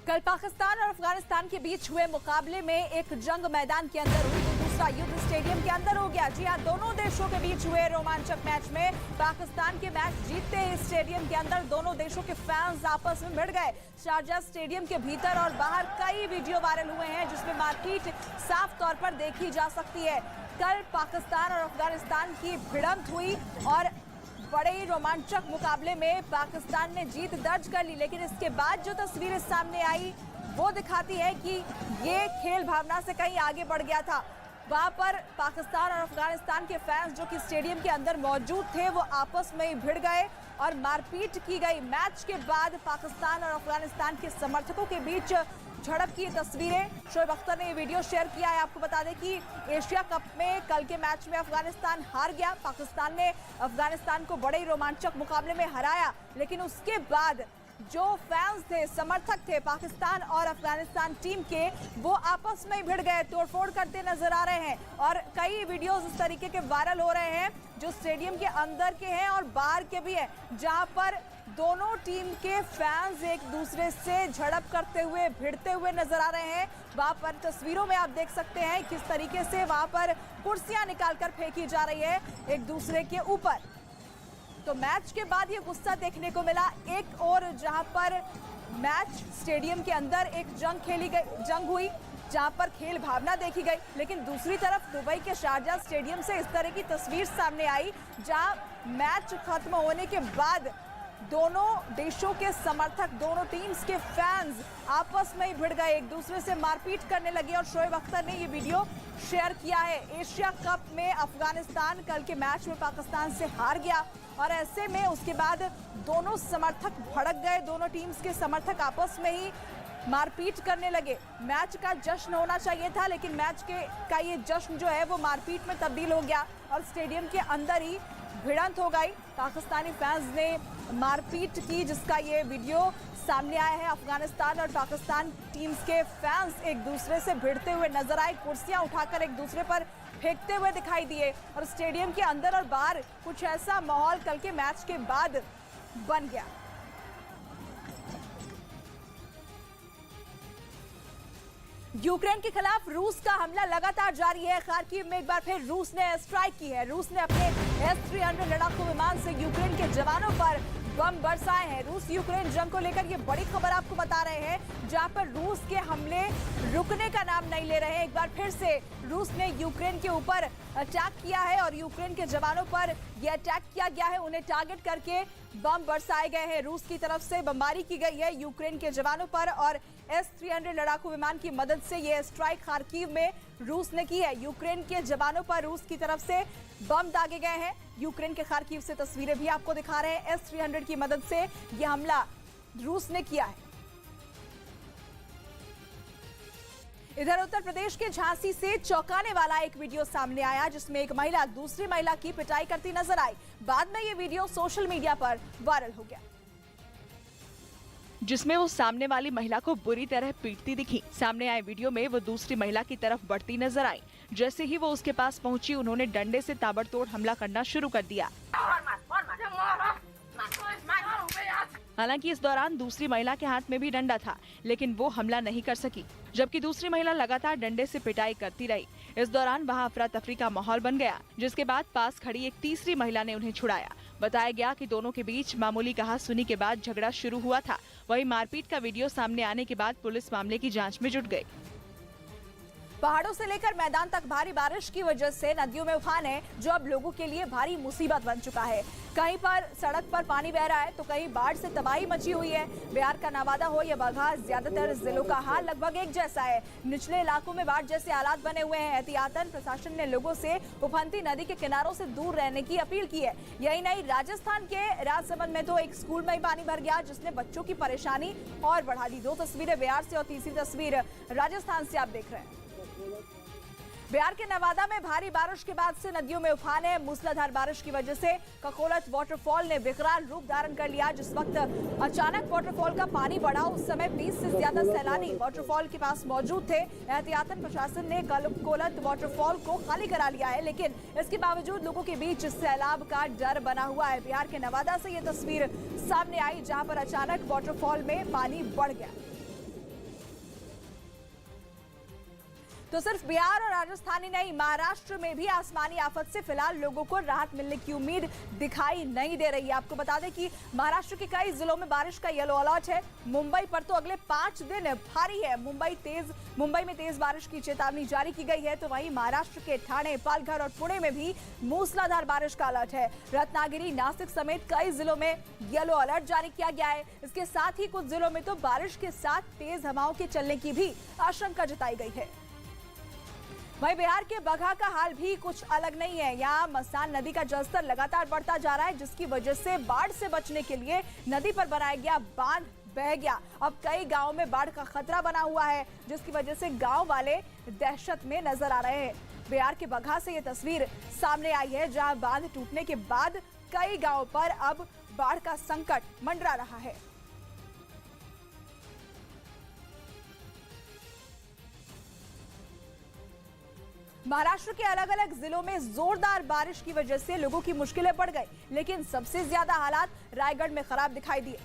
कल पाकिस्तान और अफगानिस्तान के बीच हुए मुकाबले में एक जंग मैदान के अंदर हुई तो दूसरा युद्ध स्टेडियम के अंदर हो गया। जी हां, दोनों देशों के बीच हुए रोमांचक मैच में पाकिस्तान के मैच जीतते ही स्टेडियम के अंदर दोनों देशों के फैंस आपस में भिड़ गए। शारजाह स्टेडियम के भीतर और बाहर कई वीडियो वायरल हुए हैं जिसमें मारपीट साफ तौर पर देखी जा सकती है। कल पाकिस्तान और अफगानिस्तान की भिड़ंत हुई और बड़े ही रोमांचक मुकाबले में पाकिस्तान ने जीत दर्ज कर ली, लेकिन इसके बाद जो तस्वीरें सामने आई वो दिखाती है कि ये खेल भावना से कहीं आगे बढ़ गया था। वहां पर पाकिस्तान और अफगानिस्तान के फैंस जो कि स्टेडियम के अंदर मौजूद थे वो आपस में ही भिड़ गए और मारपीट की गई। मैच के बाद पाकिस्तान और अफगानिस्तान के समर्थकों के बीच झड़प की तस्वीरें शोएब अख्तर ने ये वीडियो शेयर किया है। आपको बता दें कि एशिया कप में कल के मैच में अफगानिस्तान हार गया। पाकिस्तान ने अफगानिस्तान को बड़े ही रोमांचक मुकाबले में हराया, लेकिन उसके बाद जो फैंस थे, समर्थक थे पाकिस्तान और अफगानिस्तान टीम के, वो आपस में ही भिड़ गए, तोड़फोड़ करते नजर आ रहे हैं और कई वीडियोस इस तरीके के वायरल हो रहे हैं जो स्टेडियम के अंदर के हैं और बाहर के भी हैं, जहां पर दोनों टीम के फैंस एक दूसरे से झड़प करते हुए, भिड़ते हुए नजर आ रहे हैं। वहां पर तस्वीरों में आप देख सकते हैं किस तरीके से वहां पर कुर्सियां निकालकर फेंकी जा रही है एक दूसरे के ऊपर। तो मैच के बाद ये गुस्सा देखने को मिला। एक और जहां पर मैच स्टेडियम के अंदर एक जंग हुई जहां पर खेल भावना देखी गई, लेकिन दूसरी तरफ दुबई के शारजाह स्टेडियम से इस तरह की तस्वीर सामने आई जहां मैच खत्म होने के बाद दोनों देशों के समर्थक, दोनों टीम्स के फैंस आपस में ही भिड़ गए, एक दूसरे से मारपीट करने लगे और शोएब अख्तर ने ये वीडियो शेयर किया है। एशिया कप में अफगानिस्तान कल के मैच में पाकिस्तान से हार गया और ऐसे में उसके बाद दोनों समर्थक भड़क गए, दोनों टीम्स के समर्थक आपस में ही मारपीट करने लगे। मैच का जश्न होना चाहिए था, लेकिन मैच का ये जश्न जो है वो मारपीट में तब्दील हो गया और स्टेडियम के अंदर ही भिड़ंत हो गई। पाकिस्तानी फैंस ने मारपीट की जिसका ये वीडियो सामने आया है। अफगानिस्तान और पाकिस्तान टीम्स के फैंस एक दूसरे से भिड़ते हुए नजर आए, कुर्सियां उठाकर एक दूसरे पर फेंकते हुए दिखाई दिए और स्टेडियम के अंदर और बाहर कुछ ऐसा माहौल कल के मैच के बाद बन गया। यूक्रेन के खिलाफ रूस का हमला लगातार जारी है। खार्किव में एक बार फिर रूस ने स्ट्राइक की है। रूस ने अपने S-300 लड़ाकू विमान से यूक्रेन के जवानों पर बम बरसाए हैं। रूस यूक्रेन जंग को लेकर ये बड़ी खबर आपको बता रहे हैं, जहां पर रूस के हमले रुकने का नाम नहीं ले रहे हैं। एक बार फिर से रूस ने यूक्रेन के ऊपर अटैक किया है और यूक्रेन के जवानों पर यह अटैक किया गया है, उन्हें टारगेट करके बम बरसाए गए हैं। रूस की तरफ से बमबारी की गई है यूक्रेन के जवानों पर और S-300 लड़ाकू विमान की मदद से यह स्ट्राइक खार्किव में रूस ने की है। यूक्रेन के जवानों पर रूस की तरफ से बम दागे गए हैं। यूक्रेन के खार्किव से तस्वीरें भी आपको दिखा रहे हैं। S-300 की मदद से यह हमला रूस ने किया है। इधर उत्तर प्रदेश के झांसी से चौंकाने वाला एक वीडियो सामने आया जिसमें एक महिला दूसरी महिला की पिटाई करती नजर आई। बाद में यह वीडियो सोशल मीडिया पर वायरल हो गया, जिसमें वो सामने वाली महिला को बुरी तरह पीटती दिखी। सामने आए वीडियो में वो दूसरी महिला की तरफ बढ़ती नजर आई। जैसे ही वो उसके पास पहुंची, उन्होंने डंडे से ताबड़तोड़ हमला करना शुरू कर दिया। हालांकि इस दौरान दूसरी महिला के हाथ में भी डंडा था, लेकिन वो हमला नहीं कर सकी, जबकि दूसरी महिला लगातार डंडे से पिटाई करती रही। इस दौरान वहां अफरा तफरी का माहौल बन गया, जिसके बाद पास खड़ी एक तीसरी महिला ने उन्हें छुड़ाया। बताया गया कि दोनों के बीच मामूली कहासुनी के बाद झगड़ा शुरू हुआ था। वहीं मारपीट का वीडियो सामने आने के बाद पुलिस मामले की जांच में जुट गई। पहाड़ों से लेकर मैदान तक भारी बारिश की वजह से नदियों में उफान है, जो अब लोगों के लिए भारी मुसीबत बन चुका है। कहीं पर सड़क पर पानी बह रहा है तो कहीं बाढ़ से तबाही मची हुई है। बिहार का नवादा हो या बगहा, ज्यादातर जिलों का हाल लगभग एक जैसा है। निचले इलाकों में बाढ़ जैसे हालात बने हुए हैं। एहतियातन प्रशासन ने लोगों से उफनती नदी के किनारों से दूर रहने की अपील की है। यही नहीं, राजस्थान के राजसमंद में तो एक स्कूल में ही पानी भर गया, जिसने बच्चों की परेशानी और बढ़ा दी। दो तस्वीरें बिहार से और तीसरी तस्वीर राजस्थान से आप देख रहे हैं। बिहार के नवादा में भारी बारिश के बाद से नदियों में उफान है। मूसलाधार बारिश की वजह से ककोलत वाटरफॉल ने विकराल रूप धारण कर लिया। जिस वक्त अचानक वाटरफॉल का पानी बढ़ा, उस समय 20 से ज्यादा सैलानी वाटरफॉल के पास मौजूद थे। एहतियातन प्रशासन ने ककोलत वाटरफॉल को खाली करा लिया है, लेकिन इसके बावजूद लोगों के बीच सैलाब का डर बना हुआ है। बिहार के नवादा से ये तस्वीर सामने आई, जहां पर अचानक वाटरफॉल में पानी बढ़ गया। तो सिर्फ बिहार और राजस्थान ही नहीं, महाराष्ट्र में भी आसमानी आफत से फिलहाल लोगों को राहत मिलने की उम्मीद दिखाई नहीं दे रही है। आपको बता दें कि महाराष्ट्र के कई जिलों में बारिश का येलो अलर्ट है। मुंबई पर तो अगले 5 दिन भारी है। मुंबई में तेज बारिश की चेतावनी जारी की गई है। तो वहीं महाराष्ट्र के ठाणे, पालघर और पुणे में भी मूसलाधार बारिश का अलर्ट है। रत्नागिरी, नासिक समेत कई जिलों में येलो अलर्ट जारी किया गया है। इसके साथ ही कुछ जिलों में तो बारिश के साथ तेज हवाओं के चलने की भी आशंका जताई गई है। वहीं बिहार के बगहा का हाल भी कुछ अलग नहीं है। यहाँ मसान नदी का जलस्तर लगातार बढ़ता जा रहा है, जिसकी वजह से बाढ़ से बचने के लिए नदी पर बनाया गया बांध बह गया। अब कई गांवों में बाढ़ का खतरा बना हुआ है, जिसकी वजह से गांव वाले दहशत में नजर आ रहे हैं। बिहार के बगहा से ये तस्वीर सामने आई है, जहां बांध टूटने के बाद कई गांवों पर अब बाढ़ का संकट मंडरा रहा है। महाराष्ट्र के अलग अलग जिलों में जोरदार बारिश की वजह से लोगों की मुश्किलें बढ़ गई, लेकिन सबसे ज्यादा हालात रायगढ़ में खराब दिखाई दिए,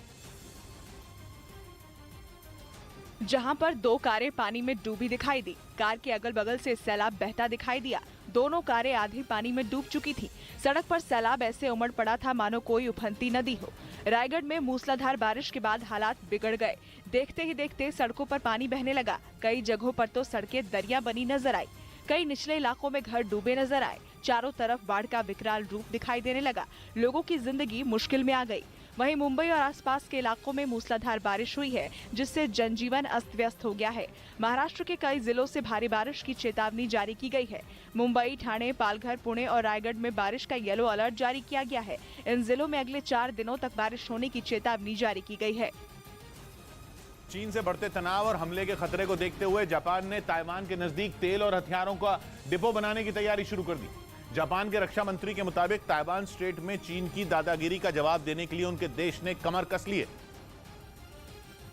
जहां पर 2 कारें पानी में डूबी दिखाई दी। कार के अगल बगल से सैलाब बहता दिखाई दिया। दोनों कारें आधी पानी में डूब चुकी थी। सड़क पर सैलाब ऐसे उमड़ पड़ा था मानो कोई उफनती नदी हो। रायगढ़ में मूसलाधार बारिश के बाद हालात बिगड़ गए। देखते ही देखते सड़कों पर पानी बहने लगा। कई जगहों पर तो सड़कें दरिया बनी नजर आई। कई निचले इलाकों में घर डूबे नजर आए। चारों तरफ बाढ़ का विकराल रूप दिखाई देने लगा। लोगों की जिंदगी मुश्किल में आ गई। वहीं मुंबई और आसपास के इलाकों में मूसलाधार बारिश हुई है, जिससे जनजीवन अस्त व्यस्त हो गया है। महाराष्ट्र के कई जिलों से भारी बारिश की चेतावनी जारी की गई है। मुंबई, ठाणे, पालघर, पुणे और रायगढ़ में बारिश का येलो अलर्ट जारी किया गया है। इन जिलों में अगले 4 दिनों तक बारिश होने की चेतावनी जारी की गई है। चीन से बढ़ते तनाव और हमले के खतरे को देखते हुए जापान ने ताइवान के नजदीक तेल और हथियारों का डिपो बनाने की तैयारी शुरू कर दी। जापान के रक्षा मंत्री के मुताबिक ताइवान स्ट्रेट में चीन की दादागिरी का जवाब देने के लिए उनके देश ने कमर कस ली है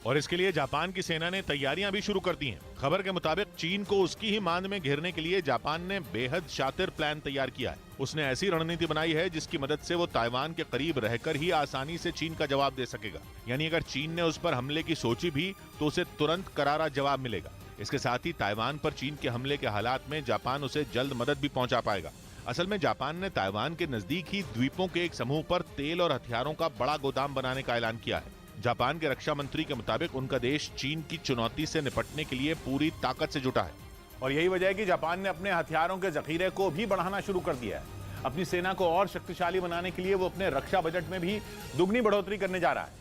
और इसके लिए जापान की सेना ने तैयारियां भी शुरू कर दी हैं। खबर के मुताबिक चीन को उसकी ही मांद में घेरने के लिए जापान ने बेहद शातिर प्लान तैयार किया है। उसने ऐसी रणनीति बनाई है जिसकी मदद से वो ताइवान के करीब रहकर ही आसानी से चीन का जवाब दे सकेगा। यानी अगर चीन ने उस पर हमले की सोची भी तो उसे तुरंत करारा जवाब मिलेगा। इसके साथ ही ताइवान पर चीन के हमले के हालात में जापान उसे जल्द मदद भी पहुंचा पाएगा। असल में जापान ने ताइवान के नजदीक ही द्वीपों के एक समूह पर तेल और हथियारों का बड़ा गोदाम बनाने का ऐलान किया है। जापान के रक्षा मंत्री के मुताबिक उनका देश चीन की चुनौती से निपटने के लिए पूरी ताकत से जुटा है और यही वजह है कि जापान ने अपने हथियारों के जखीरे को भी बढ़ाना शुरू कर दिया है। अपनी सेना को और शक्तिशाली बनाने के लिए वो अपने रक्षा बजट में भी दुगनी बढ़ोतरी करने जा रहा है,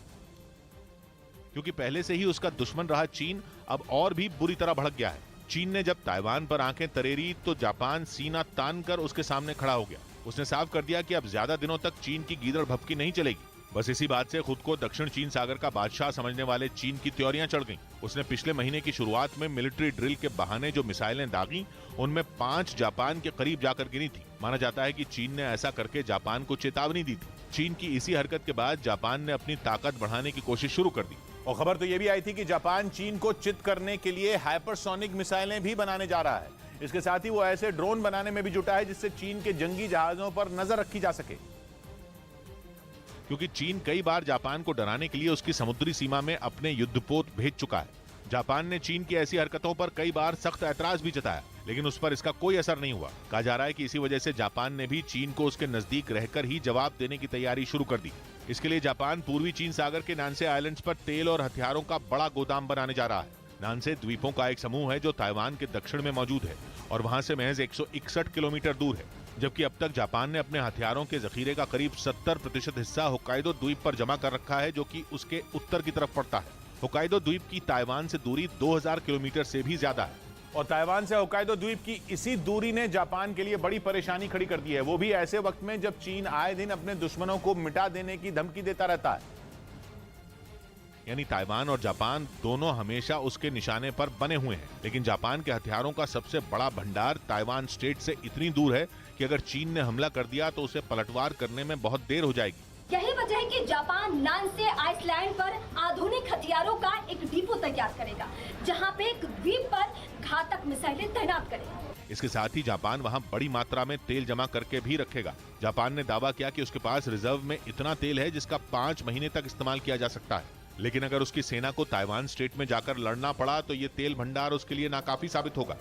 क्योंकि पहले से ही उसका दुश्मन रहा चीन अब और भी बुरी तरह भड़क गया है। चीन ने जब ताइवान पर आंखें तरेरी तो जापान सीना तान कर उसके सामने खड़ा हो गया। उसने साफ कर दिया कि अब ज्यादा दिनों तक चीन की गीदड़ भभकी नहीं चलेगी। बस इसी बात से खुद को दक्षिण चीन सागर का बादशाह समझने वाले चीन की त्योरियां चढ़ गईं। उसने पिछले महीने की शुरुआत में मिलिट्री ड्रिल के बहाने जो मिसाइलें दागी, उनमें 5 जापान के करीब जाकर गिरी थी। माना जाता है कि चीन ने ऐसा करके जापान को चेतावनी दी थी। चीन की इसी हरकत के बाद जापान ने अपनी ताकत बढ़ाने की कोशिश शुरू कर दी और खबर तो ये भी आई थी कि जापान चीन को चित करने के लिए हाइपरसोनिक मिसाइलें भी बनाने जा रहा है। इसके साथ ही वो ऐसे ड्रोन बनाने में भी जुटा है जिससे चीन के जंगी जहाजों पर नजर रखी जा सके, क्योंकि चीन कई बार जापान को डराने के लिए उसकी समुद्री सीमा में अपने युद्धपोत भेज चुका है। जापान ने चीन की ऐसी हरकतों पर कई बार सख्त ऐतराज भी जताया, लेकिन उस पर इसका कोई असर नहीं हुआ। कहा जा रहा है कि इसी वजह से जापान ने भी चीन को उसके नजदीक रहकर ही जवाब देने की तैयारी शुरू कर दी। इसके लिए जापान पूर्वी चीन सागर के नानसे आइलैंड्स पर तेल और हथियारों का बड़ा गोदाम बनाने जा रहा है। नानसे द्वीपों का एक समूह है जो ताइवान के दक्षिण में मौजूद है और वहां से महज 161 किलोमीटर दूर है, जबकि अब तक जापान ने अपने हथियारों के जखीरे का करीब 70% हिस्सा होक्काइडो द्वीप पर जमा कर रखा है, जो कि उसके उत्तर की तरफ पड़ता है। होक्काइडो द्वीप की ताइवान से दूरी 2000 किलोमीटर से भी ज्यादा है और ताइवान से होक्काइडो द्वीप की इसी दूरी ने जापान के लिए बड़ी परेशानी खड़ी कर दी है, वो भी ऐसे वक्त में जब चीन आए दिन अपने दुश्मनों को मिटा देने की धमकी देता रहता है। यानी ताइवान और जापान दोनों हमेशा उसके निशाने पर बने हुए हैं, लेकिन जापान के हथियारों का सबसे बड़ा भंडार ताइवान स्ट्रेट से इतनी दूर है कि अगर चीन ने हमला कर दिया तो उसे पलटवार करने में बहुत देर हो जाएगी। यही वजह है कि जापान नानसे आइसलैंड पर आधुनिक हथियारों का एक डिपो तैयार करेगा, जहां पे एक द्वीप पर घातक मिसाइलें तैनात करेगा। इसके साथ ही जापान वहां बड़ी मात्रा में तेल जमा करके भी रखेगा। जापान ने दावा किया कि उसके पास रिजर्व में इतना तेल है जिसका 5 महीने तक इस्तेमाल किया जा सकता है, लेकिन अगर उसकी सेना को ताइवान स्ट्रेट में जाकर लड़ना पड़ा तो ये तेल भंडार उसके लिए नाकाफी साबित होगा।